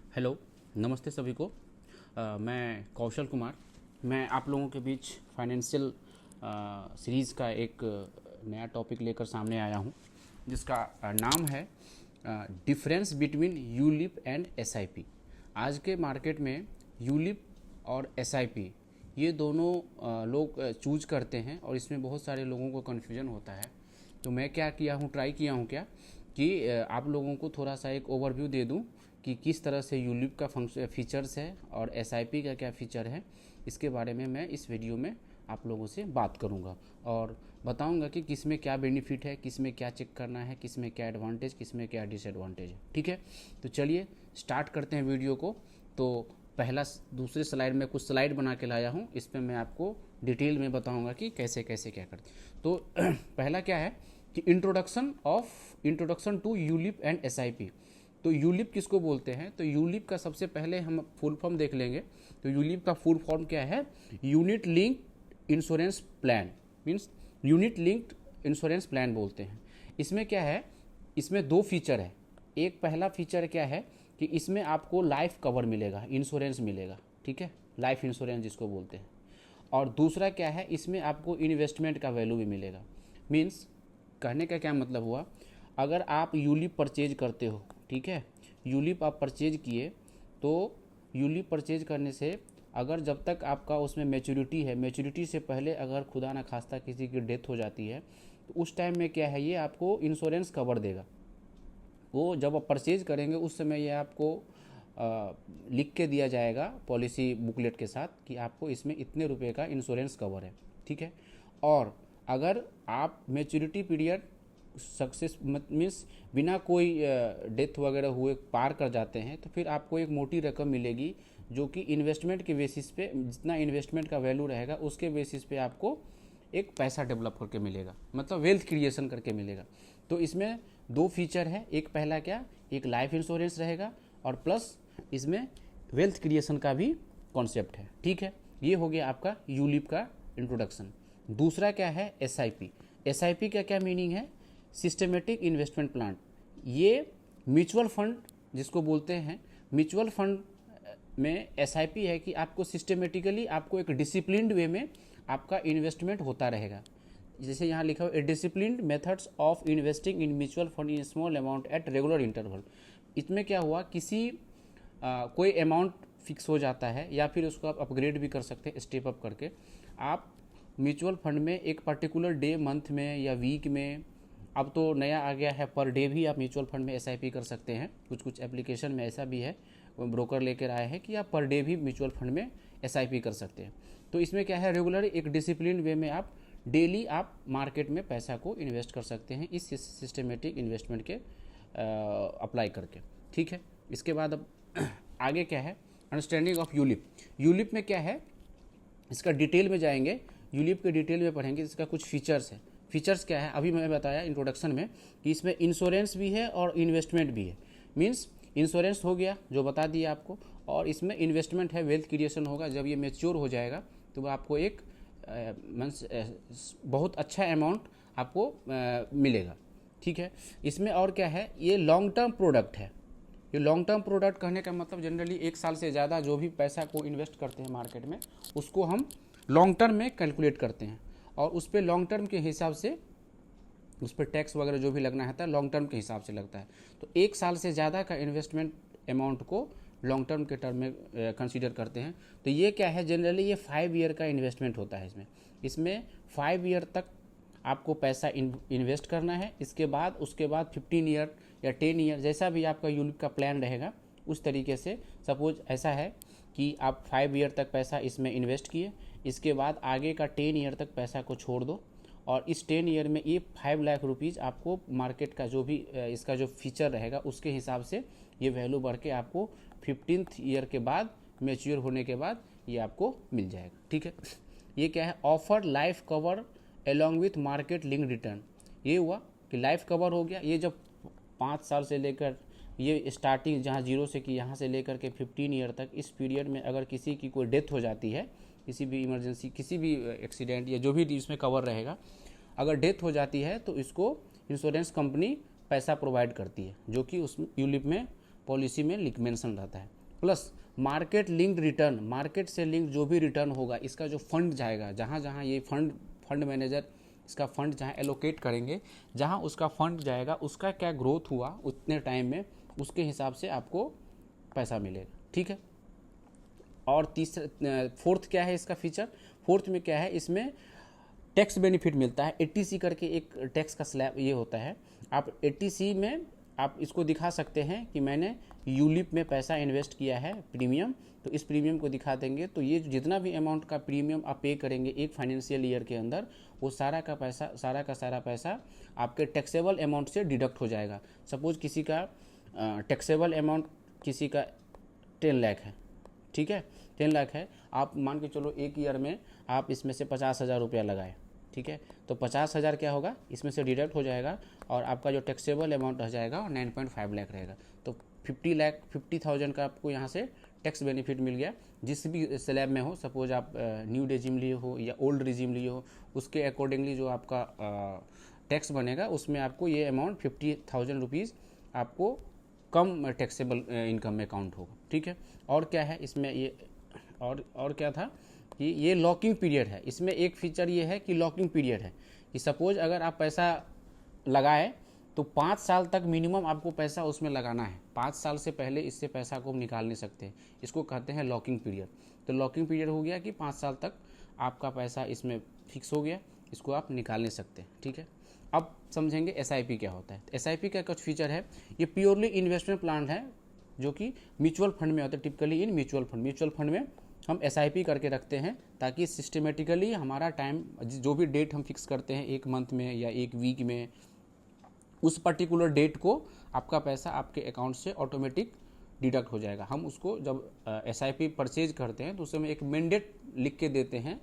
Hello, नमस्ते सभी को। मैं कौशल कुमार। मैं आप लोगों के बीच फाइनेंशियल सीरीज़ का एक नया टॉपिक लेकर सामने आया हूं, जिसका नाम है difference between ULIP and SIP. आज के मार्केट में यूलिप और एसआईपी ये दोनों लोग चूज करते हैं और इसमें बहुत सारे लोगों को कन्फ्यूजन होता है। तो मैं क्या किया हूँ, ट्राई किया हूँ क्या कि आप लोगों को थोड़ा सा एक ओवरव्यू दे दूँ कि किस तरह से यूलिप का फीचर्स है और एसआईपी का क्या फ़ीचर है। इसके बारे में मैं इस वीडियो में आप लोगों से बात करूंगा और बताऊंगा कि किस में क्या बेनिफिट है, किस में क्या चेक करना है, किस में क्या एडवांटेज, किस में क्या डिसएडवांटेज है। ठीक है, तो चलिए स्टार्ट करते हैं वीडियो को। तो पहला दूसरे स्लाइड में कुछ स्लाइड बना के लाया हूँ, इस पर मैं आपको डिटेल में बताऊँगा कि कैसे कैसे क्या करते। तो पहला क्या है कि introduction to ULIP and SIP. तो यूलिप किसको बोलते हैं? तो यूलिप का सबसे पहले हम फुल फॉर्म देख लेंगे। तो यूलिप का फुल फॉर्म क्या है? Unit linked insurance plan, means unit linked insurance plan बोलते हैं। इसमें क्या है, इसमें दो फीचर है। एक पहला फीचर क्या है कि इसमें आपको लाइफ कवर मिलेगा, इंश्योरेंस मिलेगा। ठीक है, लाइफ इंश्योरेंस जिसको बोलते हैं। और दूसरा क्या है, इसमें आपको इन्वेस्टमेंट का वैल्यू भी मिलेगा। मीन्स कहने का क्या मतलब हुआ, अगर आप यूलिप परचेज करते हो, ठीक है, यूलिप आप परचेज किए, तो यूलिप परचेज करने से अगर जब तक आपका उसमें मैच्योरिटी है, मैच्योरिटी से पहले अगर खुदा ना खास्ता किसी की डेथ हो जाती है, तो उस टाइम में क्या है, ये आपको इंश्योरेंस कवर देगा। वो जब आप परचेज करेंगे उस समय ये आपको लिख के दिया जाएगा पॉलिसी बुकलेट के साथ कि आपको इसमें इतने रुपए का इंश्योरेंस कवर है। ठीक है, और अगर आप मैच्योरिटी पीरियड सक्सेस मीन्स बिना कोई डेथ वगैरह हुए पार कर जाते हैं, तो फिर आपको एक मोटी रकम मिलेगी, जो कि इन्वेस्टमेंट के बेसिस पे, जितना इन्वेस्टमेंट का वैल्यू रहेगा उसके बेसिस पे आपको एक पैसा डेवलप करके मिलेगा, मतलब वेल्थ क्रिएशन करके मिलेगा। तो इसमें दो फीचर है, एक पहला क्या, एक लाइफ इंश्योरेंस रहेगा और प्लस इसमें वेल्थ क्रिएशन का भी कॉन्सेप्ट है। ठीक है, ये हो गया आपका यूलिप का इंट्रोडक्शन। दूसरा क्या है, एसआईपी। एसआईपी का क्या मीनिंग है? Systematic investment plan. ये म्यूचुअल फंड जिसको बोलते हैं, म्यूचुअल फंड में एसआईपी है कि आपको सिस्टमेटिकली, आपको एक डिसिप्लिन्ड वे में आपका इन्वेस्टमेंट होता रहेगा। जैसे यहाँ लिखा हुआ, a disciplined methods of investing in mutual fund in small amount at regular interval. इसमें क्या हुआ, किसी कोई अमाउंट फिक्स हो जाता है या फिर उसको आप अपग्रेड भी कर सकते हैं स्टेप अप करके। आप म्यूचुअल फंड में एक पर्टिकुलर डे, मंथ में या वीक में, अब तो नया आ गया है पर डे भी आप म्यूचुअल फंड में एसआईपी कर सकते हैं। कुछ कुछ एप्लीकेशन में ऐसा भी है, ब्रोकर लेकर आए हैं कि आप पर डे भी म्यूचुअल फंड में एसआईपी कर सकते हैं। तो इसमें क्या है, रेगुलर एक डिसिप्लिन वे में आप डेली आप मार्केट में पैसा को इन्वेस्ट कर सकते हैं इस सिस्टमेटिक इन्वेस्टमेंट के अप्लाई करके। ठीक है, इसके बाद अब आगे क्या है, अंडरस्टैंडिंग ऑफ यूलिप। यूलिप में क्या है, इसका डिटेल में जाएंगे, यूलिप के डिटेल में पढ़ेंगे। इसका कुछ फीचर्स है। फीचर्स क्या है, अभी मैंने बताया इंट्रोडक्शन में कि इसमें इंश्योरेंस भी है और इन्वेस्टमेंट भी है। मीन्स इंश्योरेंस हो गया जो बता दिया आपको, और इसमें इन्वेस्टमेंट है, वेल्थ क्रिएशन होगा। जब ये मैच्योर हो जाएगा तो आपको एक मीन्स बहुत अच्छा अमाउंट आपको मिलेगा। ठीक है, इसमें और क्या है, ये लॉन्ग टर्म प्रोडक्ट है। ये लॉन्ग टर्म प्रोडक्ट कहने का मतलब जनरली एक साल से ज़्यादा जो भी पैसा को इन्वेस्ट करते हैं मार्केट में, उसको हम लॉन्ग टर्म में कैलकुलेट करते हैं और उस पर लॉन्ग टर्म के हिसाब से उस पर टैक्स वगैरह जो भी लगना है लॉन्ग टर्म के हिसाब से लगता है। तो एक साल से ज़्यादा का इन्वेस्टमेंट अमाउंट को लॉन्ग टर्म के टर्म में कंसीडर करते हैं। तो ये क्या है, जनरली ये 5 ईयर का इन्वेस्टमेंट होता है। इसमें 5 ईयर तक आपको पैसा इन्वेस्ट करना है। उसके बाद 15 ईयर या 10 ईयर, जैसा भी आपका यूलिप का प्लान रहेगा उस तरीके से। सपोज ऐसा है कि आप 5 ईयर तक पैसा इसमें इन्वेस्ट किए, इसके बाद आगे का 10 ईयर तक पैसा को छोड़ दो, और इस 10 ईयर में ये 5 लाख रुपीज़ आपको मार्केट का जो भी इसका जो फीचर रहेगा उसके हिसाब से ये वैल्यू बढ़ के आपको 15th ईयर के बाद, मैच्योर होने के बाद ये आपको मिल जाएगा। ठीक है, ये क्या है, offer life cover along with market link return. ये हुआ कि लाइफ कवर हो गया। ये जब 5 साल से लेकर, ये स्टार्टिंग जहाँ 0 से कि यहाँ से लेकर के 15 ईयर तक, इस पीरियड में अगर किसी की कोई डेथ हो जाती है, किसी भी इमरजेंसी, किसी भी एक्सीडेंट या जो भी इसमें कवर रहेगा, अगर डेथ हो जाती है तो इसको इंश्योरेंस कंपनी पैसा प्रोवाइड करती है, जो कि उस यूलिप में पॉलिसी में लिख मेंशन रहता है। Plus market linked return, market से लिंक जो भी रिटर्न होगा इसका जो फंड जाएगा, जहाँ जहाँ ये फंड मैनेजर इसका फंड जहाँ एलोकेट करेंगे, जहाँ उसका फंड जाएगा उसका क्या ग्रोथ हुआ उतने टाइम में, उसके हिसाब से आपको पैसा मिलेगा। ठीक है। और फोर्थ क्या है इसका फीचर, फोर्थ में क्या है, इसमें टैक्स बेनिफिट मिलता है। 80C करके एक टैक्स का स्लैब ये होता है। आप 80C में आप इसको दिखा सकते हैं कि मैंने यूलिप में पैसा इन्वेस्ट किया है प्रीमियम, तो इस प्रीमियम को दिखा देंगे तो ये जितना भी अमाउंट का प्रीमियम आप पे करेंगे एक फाइनेंशियल ईयर के अंदर, वो सारा का सारा पैसा आपके टैक्सेबल अमाउंट से डिडक्ट हो जाएगा। सपोज किसी का टैक्सेबल अमाउंट किसी का 10 लाख है, ठीक है, 10 लाख है, आप मान के चलो एक ईयर में आप इसमें से 50,000 रुपया लगाए, ठीक है, तो 50,000 क्या होगा इसमें से डिडक्ट हो जाएगा और आपका जो टैक्सेबल अमाउंट रह जाएगा और 9.5 लाख रहेगा। तो 50,000 का आपको यहाँ से टैक्स बेनिफिट मिल गया। जिस भी स्लैब में हो, सपोज आप न्यू रेजिम लिए हो या ओल्ड रेजिम लिए हो, उसके अकॉर्डिंगली जो आपका टैक्स बनेगा उसमें आपको ये अमाउंट 50,000 रुपीज़ आपको कम टैक्सेबल इनकम में काउंट होगा। ठीक है। और क्या है इसमें ये, और क्या था कि ये लॉकिंग पीरियड है। इसमें एक फीचर ये है कि लॉकिंग पीरियड है कि सपोज अगर आप पैसा लगाए तो 5 साल तक मिनिमम आपको पैसा उसमें लगाना है। 5 साल से पहले इससे पैसा को हम निकाल नहीं सकते, इसको कहते हैं लॉकिंग पीरियड। तो लॉकिंग पीरियड हो गया कि 5 साल तक आपका पैसा इसमें फिक्स हो गया, इसको आप निकाल नहीं सकते। ठीक है। अब समझेंगे एसआईपी क्या होता है। एसआईपी का कुछ फीचर है, ये प्योरली इन्वेस्टमेंट प्लान है जो कि म्यूचुअल फंड में होता है। टिपिकली इन म्यूचुअल फंड में हम एसआईपी करके रखते हैं ताकि सिस्टमेटिकली हमारा टाइम, जो भी डेट हम फिक्स करते हैं एक मंथ में या एक वीक में, उस पर्टिकुलर डेट को आपका पैसा आपके अकाउंट से ऑटोमेटिक डिडक्ट हो जाएगा। हम उसको जब एसआईपी परचेज करते हैं तो उस समय एक मैंडेट लिख के देते हैं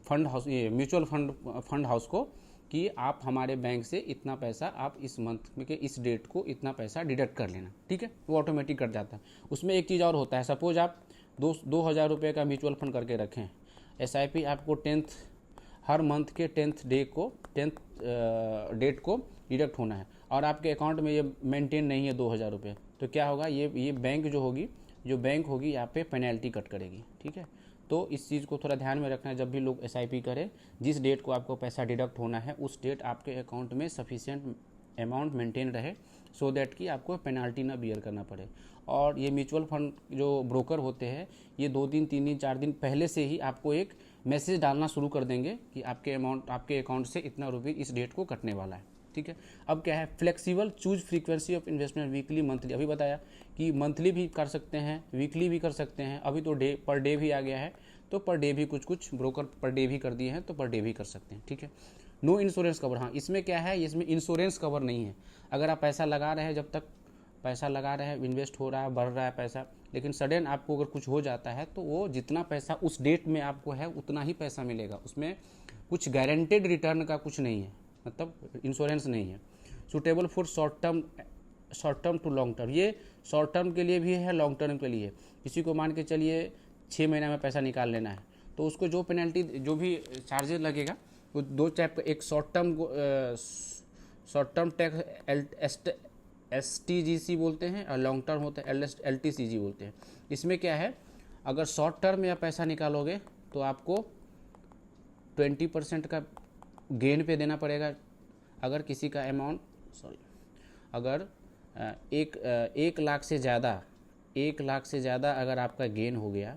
फंड हाउस, ये म्यूचुअल फंड हाउस को कि आप हमारे बैंक से इतना पैसा आप इस मंथ में के इस डेट को इतना पैसा डिडक्ट कर लेना। ठीक है, वो ऑटोमेटिक कट जाता है। उसमें एक चीज़ और होता है, सपोज आप 2,000 रुपये का म्यूचुअल फंड करके रखें, एसआईपी आपको 10th हर मंथ के 10th डेट को डिडक्ट होना है और आपके अकाउंट में ये मेंटेन नहीं है 2,000 रुपये, तो क्या होगा, ये बैंक जो बैंक होगी यहाँ पे पेनल्टी कट करेगी। ठीक है, तो इस चीज़ को थोड़ा ध्यान में रखना है जब भी लोग एसआईपी करें। जिस डेट को आपको पैसा डिडक्ट होना है उस डेट आपके अकाउंट में सफिशिएंट अमाउंट मेंटेन रहे, सो दैट कि आपको पेनल्टी ना बियर करना पड़े। और ये म्यूचुअल फंड जो ब्रोकर होते हैं ये 2 दिन 3 दिन 4 दिन पहले से ही आपको एक मैसेज डालना शुरू कर देंगे कि आपके अकाउंट से इतना रुपये इस डेट को कटने वाला है। ठीक है। अब क्या है, flexible choose frequency of investment, weekly monthly. अभी बताया कि मंथली भी कर सकते हैं, वीकली भी कर सकते हैं, अभी तो पर डे भी आ गया है, तो पर डे भी कुछ ब्रोकर पर डे भी कर दिए हैं, तो पर डे भी कर सकते हैं। ठीक है। नो इंश्योरेंस कवर, हाँ इसमें क्या है, इसमें इंश्योरेंस कवर नहीं है। अगर आप पैसा लगा रहे हैं, जब तक पैसा लगा रहे हैं, इन्वेस्ट हो रहा है, बढ़ रहा है पैसा, लेकिन सडन आपको अगर कुछ हो जाता है तो वो जितना पैसा उस डेट में आपको है उतना ही पैसा मिलेगा। उसमें कुछ गारंटेड रिटर्न का कुछ नहीं है, मतलब इंश्योरेंस नहीं है। Suitable for short term to long term, ये शॉर्ट टर्म के लिए भी है, लॉन्ग टर्म के लिए। किसी को मान के चलिए 6 महीना में पैसा निकाल लेना है, तो उसको जो पेनल्टी जो भी चार्जेस लगेगा वो 2 टाइप का, एक शॉर्ट टर्म टैक्स STGC बोलते हैं और लॉन्ग टर्म होता है LTCG बोलते हैं। इसमें क्या है, अगर शॉर्ट टर्म में आप पैसा निकालोगे तो आपको 20% का गेन पे देना पड़ेगा। अगर किसी का अमाउंट अगर 1 लाख से ज़्यादा अगर आपका गेन हो गया,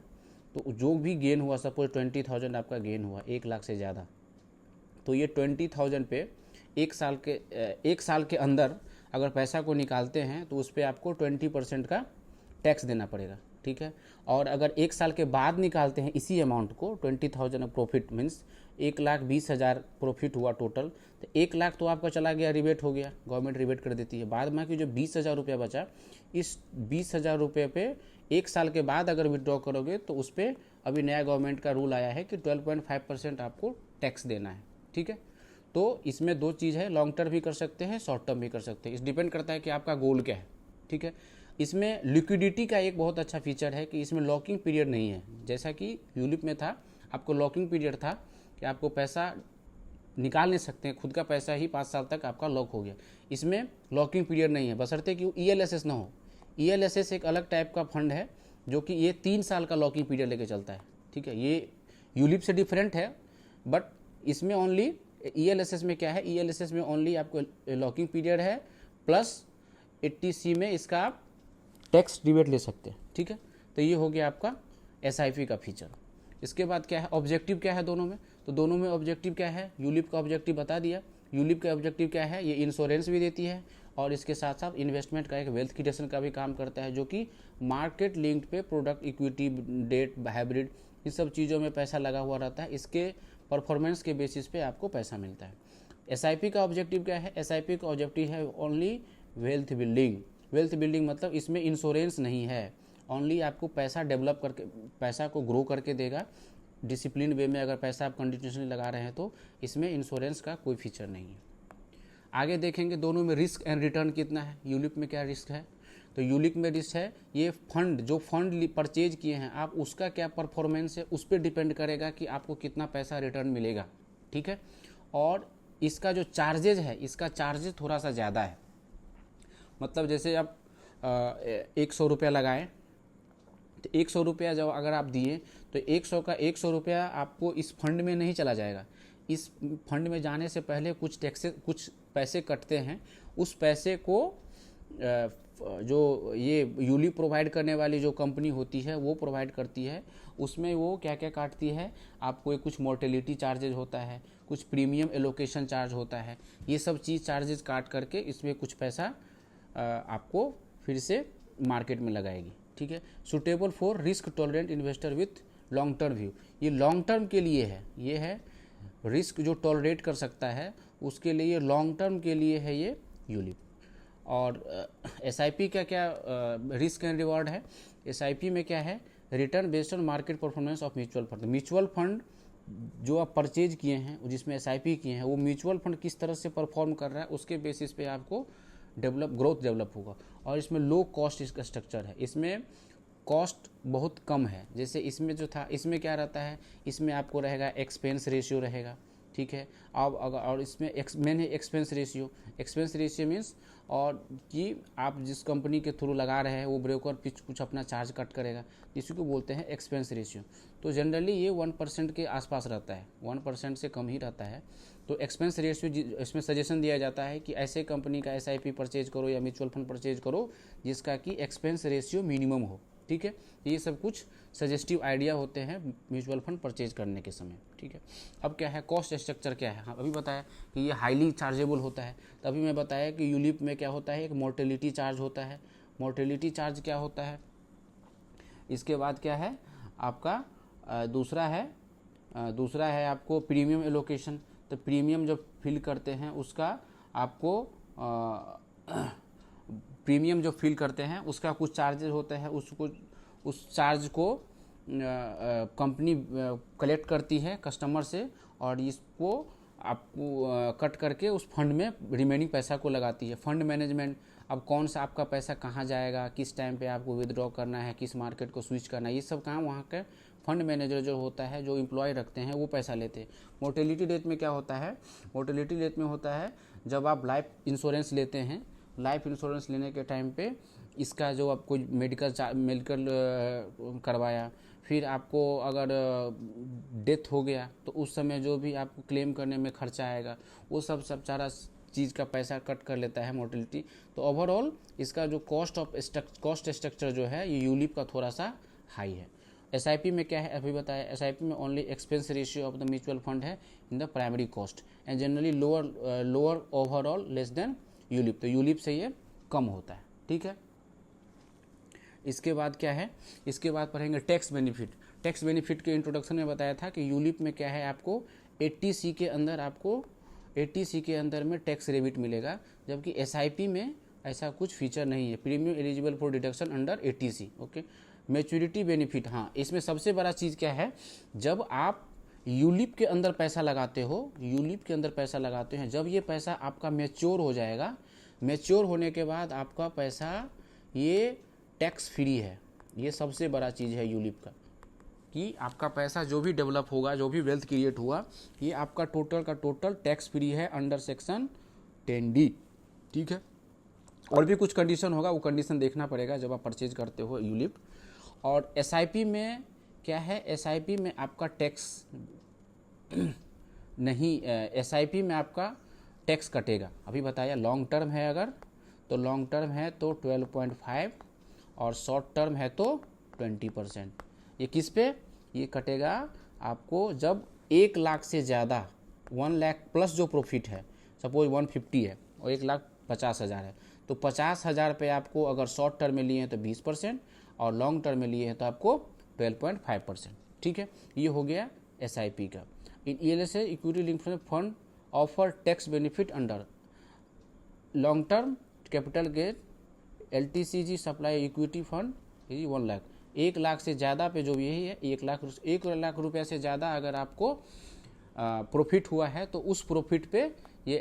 तो जो भी गेन हुआ, सपोज 20,000 आपका गेन हुआ 1 लाख से ज़्यादा, तो ये 20,000 पे 1 साल के अंदर अगर पैसा को निकालते हैं तो उस पर आपको 20% का टैक्स देना पड़ेगा। ठीक है। और अगर 1 साल के बाद निकालते हैं इसी अमाउंट को, 20,000 प्रॉफिट मीन्स 1,20,000 प्रॉफिट हुआ टोटल, तो 1 लाख तो आपका चला गया, रिबेट हो गया, गवर्नमेंट रिबेट कर देती है। बाद में कि जो 20,000 रुपया बचा, इस 20,000 रुपये पे 1 साल के बाद अगर विड्रॉ करोगे तो उस पर अभी नया गवर्नमेंट का रूल आया है कि 12.5% आपको टैक्स देना है। ठीक है। तो इसमें 2 चीज़ है, लॉन्ग टर्म भी कर सकते हैं, शॉर्ट टर्म भी कर सकते हैं, इस डिपेंड करता है कि आपका गोल क्या है। ठीक है। इसमें लिक्विडिटी का एक बहुत अच्छा फीचर है कि इसमें लॉकिंग पीरियड नहीं है। जैसा कि यूलिप में था, आपको लॉकिंग पीरियड था कि आपको पैसा निकाल नहीं सकते हैं, खुद का पैसा ही 5 साल तक आपका लॉक हो गया। इसमें लॉकिंग पीरियड नहीं है, बशर्ते कि ELSS ना हो। ELSS एक अलग टाइप का फंड है जो कि ये 3 साल का लॉकिंग पीरियड लेके चलता है, ठीक है। ये यूलिप से डिफरेंट है, बट इसमें ओनली ELSS में क्या है, ELSS में ओनली आपको लॉकिंग पीरियड है, प्लस 80C में इसका आप टैक्स रिबेट ले सकते हैं, ठीक है। तो ये हो गया आपका SIP का फीचर। इसके बाद क्या है, ऑब्जेक्टिव क्या है दोनों में, तो दोनों में ऑब्जेक्टिव क्या है, यूलिप का ऑब्जेक्टिव बता दिया। यूलिप का ऑब्जेक्टिव क्या है, ये इंश्योरेंस भी देती है और इसके साथ साथ इन्वेस्टमेंट का एक वेल्थ क्रिएशन का भी काम करता है, जो कि मार्केट लिंक्ड पे प्रोडक्ट, इक्विटी, डेट, हाइब्रिड, इन सब चीज़ों में पैसा लगा हुआ रहता है। इसके परफॉर्मेंस के बेसिस पे आपको पैसा मिलता है। SIP का ऑब्जेक्टिव क्या है, SIP का ऑब्जेक्टिव है only wealth building. Wealth building मतलब इसमें इंश्योरेंस नहीं है, ओनली आपको पैसा डेवलप करके, पैसा को ग्रो करके देगा डिसिप्लिन वे में। अगर पैसा आप कंटिन्यूसली लगा रहे हैं तो इसमें इंश्योरेंस का कोई फीचर नहीं है। आगे देखेंगे दोनों में रिस्क एंड रिटर्न कितना है। यूलिप में क्या रिस्क है, तो यूलिप में रिस्क है ये फंड, जो फंड परचेज किए हैं आप, उसका क्या परफॉर्मेंस है उस पर डिपेंड करेगा कि आपको कितना पैसा रिटर्न मिलेगा, ठीक है। और इसका जो चार्जेज है, इसका चार्जेज थोड़ा सा ज़्यादा है। मतलब जैसे आप 100 रुपया लगाएं तो 100 रुपया जब अगर आप दिए तो 100 का 100 रुपया आपको इस फंड में नहीं चला जाएगा। इस फंड में जाने से पहले कुछ टैक्सेस, कुछ पैसे कटते हैं। उस पैसे को जो ये यूलिप प्रोवाइड करने वाली जो कंपनी होती है वो प्रोवाइड करती है। उसमें वो क्या क्या काटती है, आपको कुछ मोर्टेलिटी चार्जेज होता है, कुछ प्रीमियम एलोकेशन चार्ज होता है, ये सब चीज़ चार्जेज काट करके इसमें कुछ पैसा आपको फिर से मार्केट में लगाएगी, ठीक है। Suitable for risk tolerant investor with long term view, ये लॉन्ग टर्म के लिए है। ये है रिस्क जो टॉलरेट कर सकता है उसके लिए, लॉन्ग टर्म के लिए है ये यूलिप। और SIP का क्या रिस्क एंड रिवॉर्ड है, SIP में क्या है, return based on market performance of mutual fund. Mutual fund जो आप परचेज किए हैं, जिसमें SIP किए हैं, वो म्यूचुअल फंड किस तरह से परफॉर्म कर रहा है उसके बेसिस पे आपको ग्रोथ डेवलप होगा। और इसमें लो कॉस्ट इसका स्ट्रक्चर है, इसमें कॉस्ट बहुत कम है। जैसे इसमें जो था, इसमें क्या रहता है, इसमें आपको रहेगा एक्सपेंस रेशियो रहेगा, ठीक है। अब अगर, और इसमें मेन है expense ratio. Expense ratio means और कि आप जिस कंपनी के थ्रू लगा रहे हैं वो ब्रोकर कुछ अपना चार्ज कट करेगा, इसी को बोलते हैं एक्सपेंस रेशियो। तो जनरली ये 1% के आसपास रहता है, 1% से कम ही रहता है। तो एक्सपेंस रेशियो, इसमें सजेशन दिया जाता है कि ऐसे कंपनी का SIP परचेज करो या म्यूचुअल फंड परचेज करो जिसका कि एक्सपेंस रेशियो मिनिमम हो, ठीक है। ये सब कुछ सजेस्टिव आइडिया होते हैं म्यूचुअल फंड परचेज करने के समय, ठीक है। अब क्या है, कॉस्ट स्ट्रक्चर क्या है, हाँ अभी बताया कि ये हाईली चार्जेबल होता है। तभी मैं बताया कि यूलिप में क्या होता है, एक मोर्टेलिटी चार्ज होता है। मोर्टेलिटी चार्ज क्या होता है, इसके बाद क्या है आपका दूसरा है आपको प्रीमियम एलोकेशन। तो प्रीमियम जब फिल करते हैं उसका आपको प्रीमियम जो फिल करते हैं उसका कुछ चार्जेस होते हैं, उस चार्ज को कंपनी कलेक्ट करती है कस्टमर से और इसको आपको कट करके उस फंड में रिमेनिंग पैसा को लगाती है। फंड मैनेजमेंट, अब कौन सा आपका पैसा कहाँ जाएगा, किस टाइम पे आपको विदड्रॉ करना है, किस मार्केट को स्विच करना है, ये सब काम वहाँ के फंड मैनेजर जो होता है, जो एम्प्लॉय रखते हैं, वो पैसा लेते हैं। मोर्टेलिटी डेट में क्या होता है, मोर्टेलिटी डेट में होता है जब आप लाइफ इंश्योरेंस लेते हैं, लाइफ इंश्योरेंस लेने के टाइम पे इसका जो आपको मेडिकल करवाया, फिर आपको अगर डेथ हो गया तो उस समय जो भी आपको क्लेम करने में खर्चा आएगा वो सब सारा चीज़ का पैसा कट कर लेता है मोर्टेलिटी। तो ओवरऑल इसका जो कॉस्ट स्ट्रक्चर जो है ये यूलिप का थोड़ा सा हाई है। SIP में क्या है अभी बताया, SIP में only expense ratio of the mutual fund है in the primary cost and generally lower overall less than ULIP. तो यूलिप से ये कम होता है, ठीक है। इसके बाद क्या है, इसके बाद पढ़ेंगे टैक्स बेनिफिट। टैक्स बेनिफिट के इंट्रोडक्शन में बताया था कि यूलिप में क्या है, आपको 80C के अंदर, आपको 80C के अंदर में टैक्स रेबिट मिलेगा, जबकि SIP में ऐसा कुछ फीचर नहीं है। Premium eligible for deduction under 80C, okay. Maturity benefit, हाँ इसमें सबसे बड़ा चीज़ क्या है, जब आप यूलिप के अंदर पैसा लगाते हो, यूलिप के अंदर पैसा लगाते हैं, जब ये पैसा आपका मैच्योर हो जाएगा, मैच्योर होने के बाद आपका पैसा ये टैक्स फ्री है। ये सबसे बड़ा चीज़ है यूलिप का, कि आपका पैसा जो भी डेवलप होगा, जो भी वेल्थ क्रिएट हुआ, ये आपका टोटल का टोटल टैक्स फ्री है अंडर सेक्शन 10D, ठीक है। और भी कुछ कंडीशन होगा, वो कंडीशन देखना पड़ेगा जब आप परचेज करते हो यूलिप। और एसआईपी में क्या है, एसआईपी में आपका टैक्स नहीं, एसआईपी में आपका टैक्स कटेगा। अभी बताया लॉन्ग टर्म है अगर, तो लॉन्ग टर्म है तो 12.5 और शॉर्ट टर्म है तो 20%। ये किस पे ये कटेगा आपको, जब 1 लाख से ज़्यादा 1 लाख प्लस जो प्रॉफिट है, सपोज 150 है और 1,50,000 है, तो 50,000 पे आपको अगर शॉर्ट टर्म में लिए हैं तो 20% और लॉन्ग टर्म में लिए हैं तो आपको 12.5%। ठीक है, ये हो गया एसआईपी का। In ELSS equity linked fund offer tax benefit under long term capital gain LTCG supply equity fund 1 lakh. 1 lakh से ज़्यादा पे जो भी है 1 लाख रुपये से ज़्यादा अगर आपको प्रॉफिट हुआ है तो उस प्रॉफिट पे ये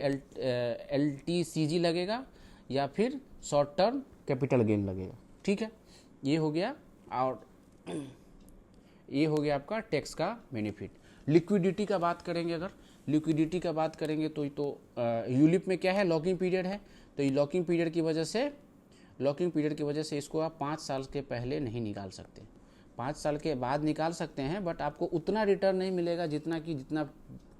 एलटीसीजी लगेगा या फिर शॉर्ट टर्म कैपिटल गेन लगेगा। ठीक है, ये हो गया। और ये हो गया आपका टैक्स का बेनिफिट। लिक्विडिटी का बात करेंगे, अगर लिक्विडिटी का बात करेंगे तो यूलिप में क्या है, लॉकिंग पीरियड है। तो ये लॉकिंग पीरियड की वजह से इसको आप 5 साल के पहले नहीं निकाल सकते, 5 साल के बाद निकाल सकते हैं, बट आपको उतना रिटर्न नहीं मिलेगा जितना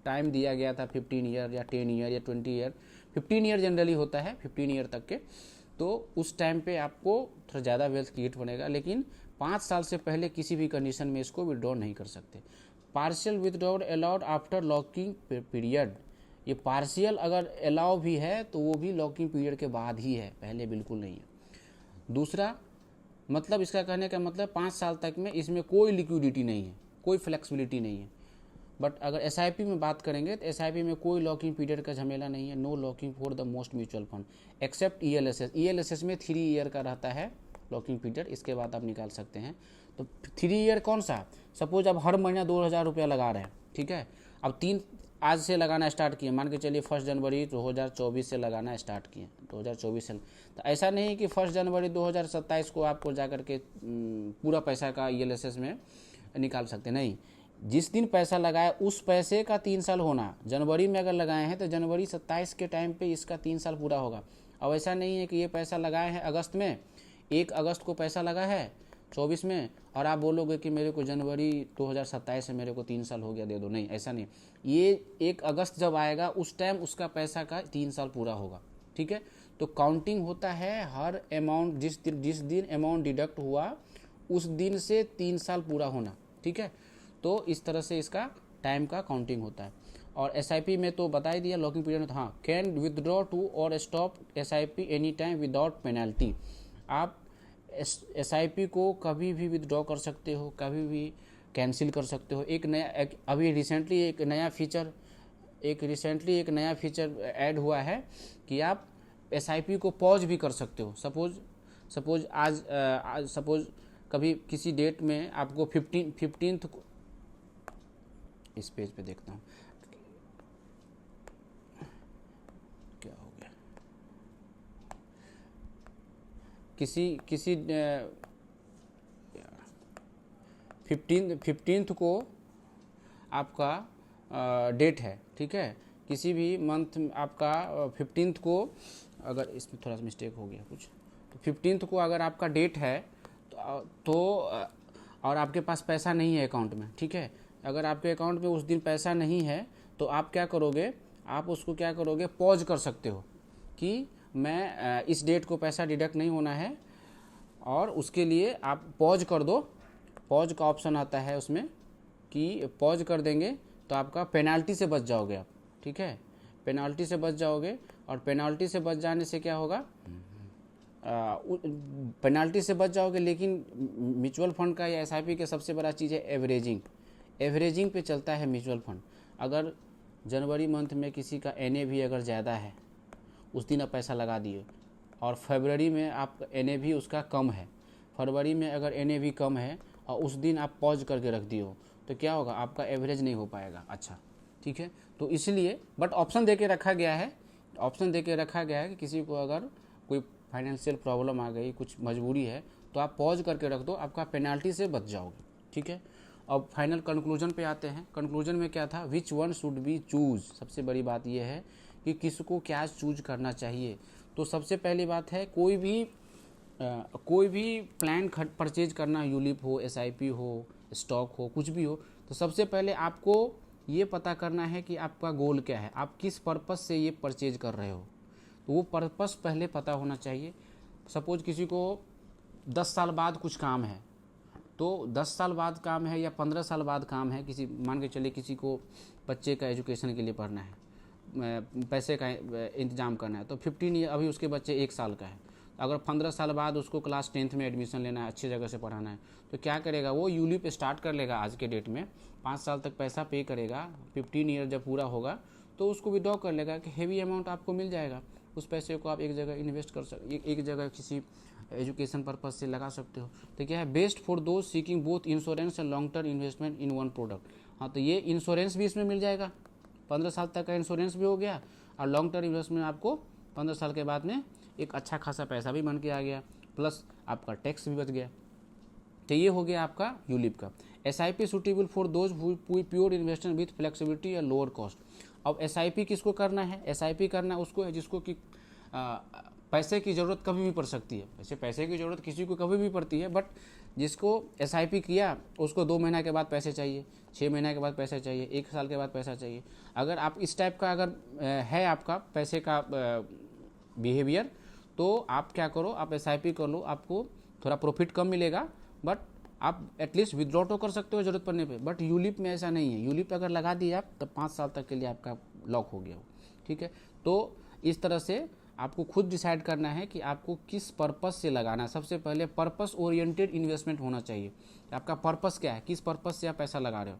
टाइम दिया गया था, 15 ईयर या 10 ईयर या 20 ईयर। 15 ईयर जनरली होता है, 15 ईयर तक के, तो उस टाइम पे आपको थोड़ा ज़्यादा वेल्थ क्रिएट बनेगा। लेकिन 5 साल से पहले किसी भी कंडीशन में इसको विड्रॉ नहीं कर सकते। Partial withdrawal allowed after locking period, ये पार्शियल अगर अलाउ भी है तो वो भी लॉकिंग पीरियड के बाद ही है, पहले बिल्कुल नहीं है। दूसरा मतलब इसका कहने का मतलब 5 साल तक में इसमें कोई लिक्विडिटी नहीं है, कोई फ्लेक्सिबिलिटी नहीं है। बट अगर एसआईपी में बात करेंगे तो एसआईपी में कोई लॉकिंग पीरियड का झमेला नहीं है। No locking for the most mutual fund except ELSS. ELSS में 3 ईयर का रहता है लॉकिंग पीरियड, इसके बाद आप निकाल सकते हैं। तो 3 ईयर कौन सा, सपोज आप हर महीना 2,000 रुपया लगा रहे हैं, ठीक है, अब 3 आज से लगाना स्टार्ट किए, मान के चलिए 1 जनवरी 2024 से लगाना स्टार्ट किए, 2024 से। तो ऐसा नहीं कि 1 जनवरी 2027 को आपको जाकर के पूरा पैसा का ईएलएसएस में निकाल सकते, नहीं। जिस दिन पैसा लगाया उस पैसे का 3 साल होना। जनवरी में अगर लगाए हैं तो जनवरी 27 के टाइम पे इसका 3 साल पूरा होगा। अब ऐसा नहीं है कि ये पैसा लगाए हैं अगस्त में, 1 अगस्त को पैसा लगा है 24 में, और आप बोलोगे कि मेरे को जनवरी 2027 से मेरे को 3 साल हो गया, दे दो। नहीं, ऐसा नहीं। ये 1 अगस्त जब आएगा उस टाइम उसका पैसा का 3 साल पूरा होगा। ठीक है, तो काउंटिंग होता है हर अमाउंट, जिस दिन अमाउंट डिडक्ट हुआ उस दिन से 3 साल पूरा होना। ठीक है, तो इस तरह से इसका टाइम का काउंटिंग होता है। और एसआईपी में तो बता ही दिया, लॉकिंग पीरियड में तो हाँ, कैन विदड्रॉ टू और stop SIP any time without penalty. आप एसआईपी को कभी भी विदड्रॉ कर सकते हो, कभी भी कैंसिल कर सकते हो। अभी रिसेंटली एक नया फीचर ऐड हुआ है कि आप एसआईपी को पॉज भी कर सकते हो। सपोज आज सपोज कभी किसी डेट में आपको 15th को, इस पेज पे देखता हूँ क्या हो गया, किसी 15th को आपका डेट है, ठीक है, किसी भी मंथ आपका 15th को, अगर इसमें थोड़ा सा मिस्टेक हो गया कुछ, तो 15th को अगर आपका डेट है तो और आपके पास पैसा नहीं है अकाउंट में, ठीक है, अगर आपके अकाउंट में उस दिन पैसा नहीं है तो आप क्या करोगे, आप उसको क्या करोगे, पॉज कर सकते हो कि मैं इस डेट को पैसा डिडक्ट नहीं होना है, और उसके लिए आप पॉज कर दो। पॉज का ऑप्शन आता है उसमें कि पॉज कर देंगे तो आपका पेनाल्टी से बच जाओगे आप। ठीक है, पेनाल्टी से बच जाओगे, और पेनाल्टी से बच जाने से क्या होगा, पेनाल्टी से बच जाओगे। लेकिन म्यूचुअल फंड का या एसआईपी का सबसे बड़ा चीज़ है एवरेजिंग पे चलता है म्यूचुअल फंड। अगर जनवरी मंथ में किसी का NAV अगर ज़्यादा है, उस दिन आप पैसा लगा दिए, और फरवरी में आप NAV उसका कम है, फरवरी में अगर NAV कम है और उस दिन आप पॉज करके रख दिए हो, तो क्या होगा, आपका एवरेज नहीं हो पाएगा अच्छा। ठीक है, तो इसलिए बट ऑप्शन दे के रखा गया है कि किसी को अगर कोई फाइनेंशियल प्रॉब्लम आ गई, कुछ मजबूरी है, तो आप पॉज करके रख दो, आपका पेनाल्टी से बच जाओगे। ठीक है, अब फाइनल कंक्लूजन पे आते हैं। कंक्लूजन में क्या था, which one should be choose. सबसे बड़ी बात यह है कि किसको क्या चूज करना चाहिए। तो सबसे पहली बात है कोई भी प्लान परचेज करना, यूलिप हो, एसआईपी हो, स्टॉक हो, कुछ भी हो, तो सबसे पहले आपको ये पता करना है कि आपका गोल क्या है, आप किस पर्पस से ये परचेज कर रहे हो। तो वो पर्पस पहले पता होना चाहिए। सपोज किसी को 10 साल बाद कुछ काम है, तो 10 साल बाद काम है या 15 साल बाद काम है, किसी मान के चलिए किसी को बच्चे का एजुकेशन के लिए पढ़ना है, पैसे का इंतजाम करना है, तो 15 ईयर, अभी उसके बच्चे 1 साल का है, अगर 15 साल बाद उसको क्लास 10th में एडमिशन लेना है, अच्छी जगह से पढ़ाना है, तो क्या करेगा वो, यूलिप स्टार्ट कर लेगा आज के डेट में, 5 साल तक पैसा पे करेगा, 15 ईयर जब पूरा होगा तो उसको विड्रॉ कर लेगा कि हेवी अमाउंट आपको मिल जाएगा। उस पैसे को आप एक जगह इन्वेस्ट कर सकते, एक जगह किसी एजुकेशन पर्पज से लगा सकते हो। तो क्या है, best for those seeking both insurance and long term investment in one product. हाँ, तो ये इंश्योरेंस भी इसमें मिल जाएगा, 15 साल तक का इंश्योरेंस भी हो गया, और लॉन्ग टर्म इन्वेस्टमेंट आपको 15 साल के बाद में एक अच्छा खासा पैसा भी बन के आ गया, प्लस आपका टैक्स भी बच गया। तो ये हो गया आपका यूलिप का। SIP suitable for those pure investor with flexibility या लोअर कॉस्ट। अब एसआईपी किसको करना है, एसआईपी करना उसको है जिसको कि पैसे की ज़रूरत कभी भी पड़ सकती है। वैसे पैसे की ज़रूरत किसी को कभी भी पड़ती है, बट जिसको एसआईपी किया उसको 2 महीना के बाद पैसे चाहिए, 6 महीने के बाद पैसा चाहिए, 1 साल के बाद पैसा चाहिए। अगर आप इस टाइप का अगर है आपका पैसे का बिहेवियर, तो आप क्या करो, आप एसआईपी कर लो, आपको थोड़ा प्रॉफिट कम मिलेगा, बट आप एटलीस्ट विड्रॉ तो कर सकते हो ज़रूरत पड़ने पे। बट यूलिप में ऐसा नहीं है, यूलिप अगर लगा दिया आप तब 5 साल तक के लिए आपका लॉक हो गया हो। ठीक है, तो इस तरह से आपको खुद डिसाइड करना है कि आपको किस पर्पस से लगाना है। सबसे पहले पर्पस ओरिएंटेड इन्वेस्टमेंट होना चाहिए, आपका पर्पस क्या है, किस पर्पस से आप पैसा लगा रहे हो।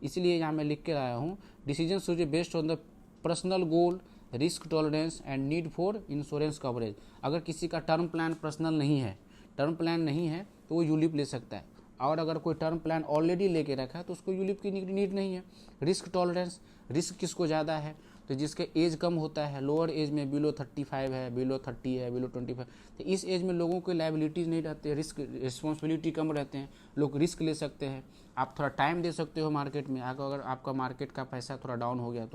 इसलिए यहाँ मैं लिख के लाया हूँ, decision should be based on the personal goal, risk tolerance and need for insurance coverage. अगर किसी का टर्म प्लान पर्सनल नहीं है, टर्म प्लान नहीं है, तो वो यूलिप ले सकता है, और अगर कोई टर्म प्लान ऑलरेडी लेके रखा है तो उसको यूलिप की नीड नहीं है। रिस्क टॉलरेंस, रिस्क किसको ज़्यादा है, तो जिसके एज कम होता है, लोअर एज में बिलो 35 है, बिलो 30 है, बिलो 25, तो इस एज में लोगों को लाइबिलिटीज़ नहीं रहते, रिस्क रिस्पॉन्सिबिलिटी कम रहते हैं, लोग रिस्क ले सकते हैं। आप थोड़ा टाइम दे सकते हो मार्केट में, अगर आपका मार्केट का पैसा थोड़ा डाउन हो गया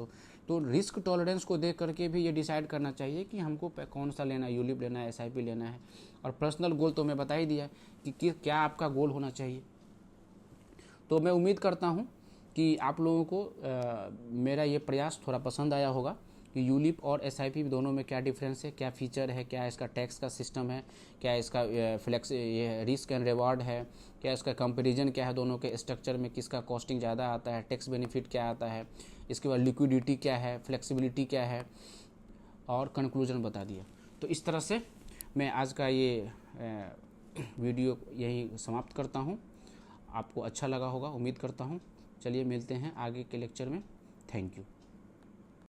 तो रिस्क टॉलरेंस को देख करके भी ये डिसाइड करना चाहिए कि हमको कौन सा लेना है, यूलिप लेना है, एसआईपी लेना है। और पर्सनल गोल तो मैं बता ही दिया कि क्या आपका गोल होना चाहिए। तो मैं उम्मीद करता हूँ कि आप लोगों को मेरा ये प्रयास थोड़ा पसंद आया होगा कि यूलिप और एसआईपी दोनों में क्या डिफरेंस है, क्या फीचर है, क्या इसका टैक्स का सिस्टम है, क्या इसका फ्लेक्स ये रिस्क एंड रिवॉर्ड है, क्या इसका कंपैरिजन क्या है दोनों के स्ट्रक्चर में, किसका कॉस्टिंग ज़्यादा आता है, टैक्स बेनिफिट क्या आता है, इसके बाद लिक्विडिटी क्या है, फ्लेक्सिबिलिटी क्या है, और कंक्लूजन बता दिया। तो इस तरह से मैं आज का ये वीडियो यही समाप्त करता हूँ। आपको अच्छा लगा होगा उम्मीद करता हूँ। चलिए मिलते हैं आगे के लेक्चर में। Thank you.